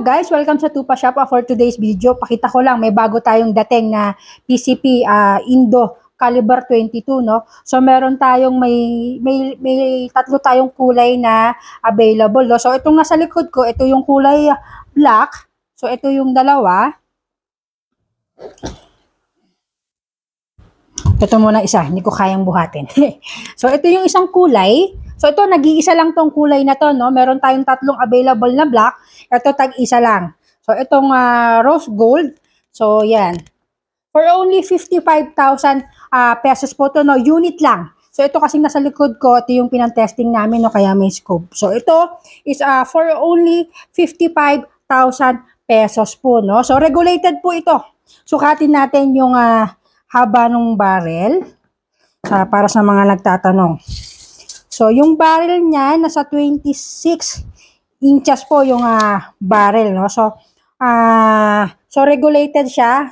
guys, welcome sa Tupa Shop. For today's video, pakita ko lang, may bago tayong dating na PCP Indo Caliber 22, no? So meron tayong may tatlo tayong kulay na available, no? So itong nasa likod ko, ito yung kulay black. So ito yung dalawa. Ito muna isa, hindi ko kayang buhatin. So ito yung isang kulay. So ito, nag-iisa lang tong kulay na to, no? Meron tayong tatlong available na black. Ito, tag-isa lang. So itong rose gold. So yan. For only 55,000 pesos po to, no? Unit lang. So ito kasing nasa likod ko, ito yung pinang-testing namin, no? Kaya may scope. So ito is for only 55,000 pesos po, no? So regulated po ito. Sukatin natin yung haba ng barrel para sa mga nagtatanong. So, yung barrel niya, nasa 26 inches po yung barrel, no? So, regulated siya,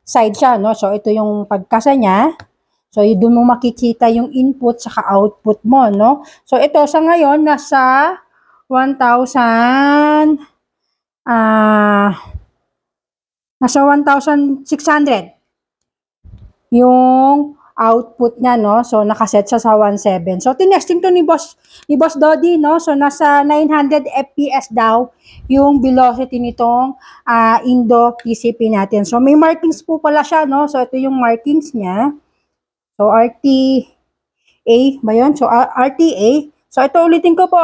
side siya, no? So, ito yung pagkasa niya. So, doon mo makikita yung input saka output mo, no? So, ito sa ngayon, nasa 1,600 yung output niya, no? So, nakaset siya sa 1.7. So, tinesting to ni Boss Dodi, no? So, nasa 900 FPS daw yung velocity nitong Indo PCP natin. So, may markings po pala siya, no? So, ito yung markings niya. So, RTA ba yun? So, RTA. So, ito ulitin ko po,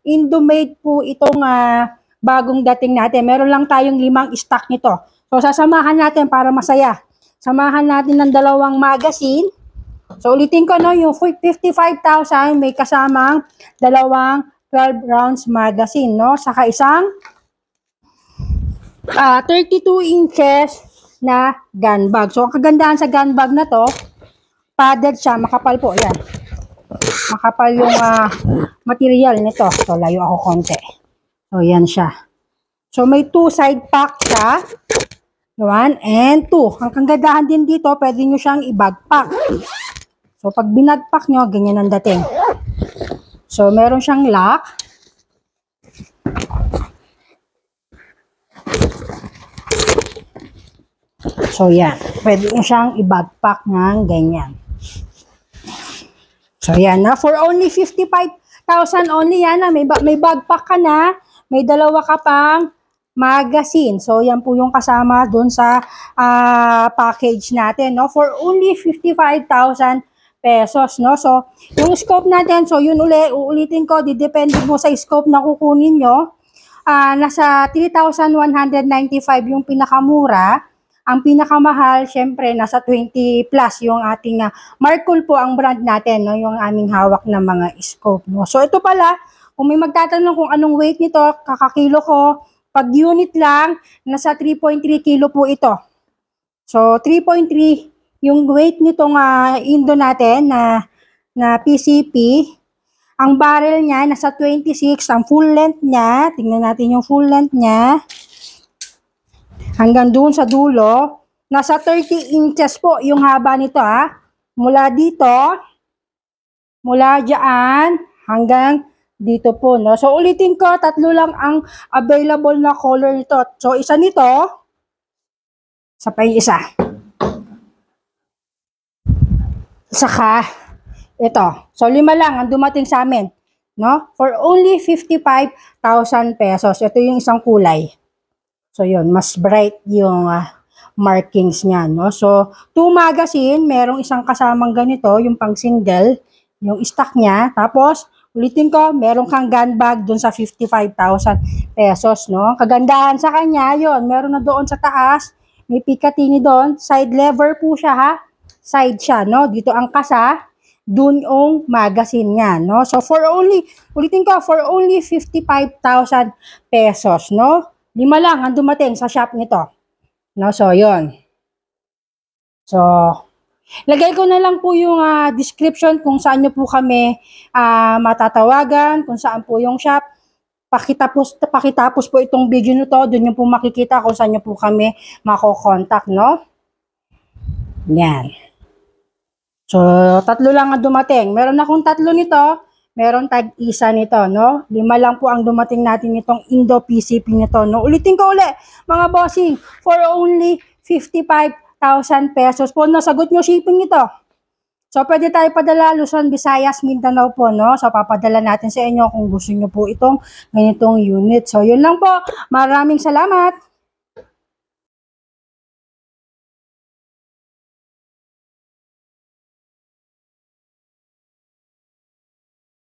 Indo made po itong bagong dating natin. Meron lang tayong 5 stock nito. So, sasamahan natin para masaya. Samahan natin ng dalawang magazine. So, ulitin ko, no, yung 55,000 may kasamang dalawang 12 rounds magazine, no? Saka isang 32 inches na gun bag. So, ang kagandahan sa gun bag na to, padded siya, makapal po, yan. Makapal yung material nito. So, layo ako konti. So, yan siya. So, may 2 side pack siya. 1 and 2. Ang kagandahan din dito, pwede nyo siyang i-bagpack. So, pag binagpack nyo, ganyan ang dating. So, meron siyang lock. So, yan. Pwede nyo siyang i-bagpack ng ganyan. So, yan na. For only 55,000 only yan. May bagpack ka na. May dalawa ka pang magazine. So, yan po yung kasama dun sa package natin, no? For only 55,000 pesos, no? So, yung scope natin, so yun uulitin ko, didepende mo sa scope na kukunin nyo. Nasa 3,195 yung pinakamura. Ang pinakamahal, syempre, nasa 20 plus yung ating Markul po ang brand natin, no? Yung aming hawak na mga scope, no? So, ito pala, kung may magtatanong kung anong weight nito, kakakilo ko, pag unit lang, nasa 3.3 kilo po ito. So, 3.3 yung weight nitong Indo natin na PCP. Ang barrel niya, nasa 26. Ang full length niya, tingnan natin yung full length niya. Hanggang doon sa dulo, nasa 30 inches po yung haba nito, Mula dito, mula dyan, hanggang dito po, no? So, ulitin ko, 3 lang ang available na color nito. So, isa nito, isa pa yung isa. Saka, ito. So, 5 lang ang dumating sa amin, no? For only 55,000 pesos. Ito yung isang kulay. So, yun, mas bright yung markings niya, no? So, 2 magazine, merong isang kasamang ganito, yung pang single, yung stock niya. Tapos, ulitin ko, meron kang gun bag dun sa 55,000 pesos, no? Kagandahan sa kanya, yon, meron na doon sa taas, may Picatinny doon, side lever po siya, side siya, no? Dito ang kasa, dun yung magazine niya, no? So, ulitin ko, for only 55,000 pesos, no? 5 lang ang dumating sa shop nito, no? So, yon. So, lagay ko na lang po yung description kung saan nyo po kami matatawagan, kung saan po yung shop. Pakitapos po itong video nito, doon nyo po makikita kung saan nyo po kami mako-contact, no? Yan. So, 3 lang ang dumating. Meron akong 3 nito. meron tag-isa nito, no? 5 lang po ang dumating natin itong Indo PCP nito, no? Ulitin ko uli, mga bossing, for only 55,000 pesos po. Nasagot nyo shipping nito. So, pwede tayo padala Luzon, Visayas, Mindanao po, no? So, papadala natin sa inyo kung gusto nyo po itong ganitong unit. So, yun lang po. Maraming salamat.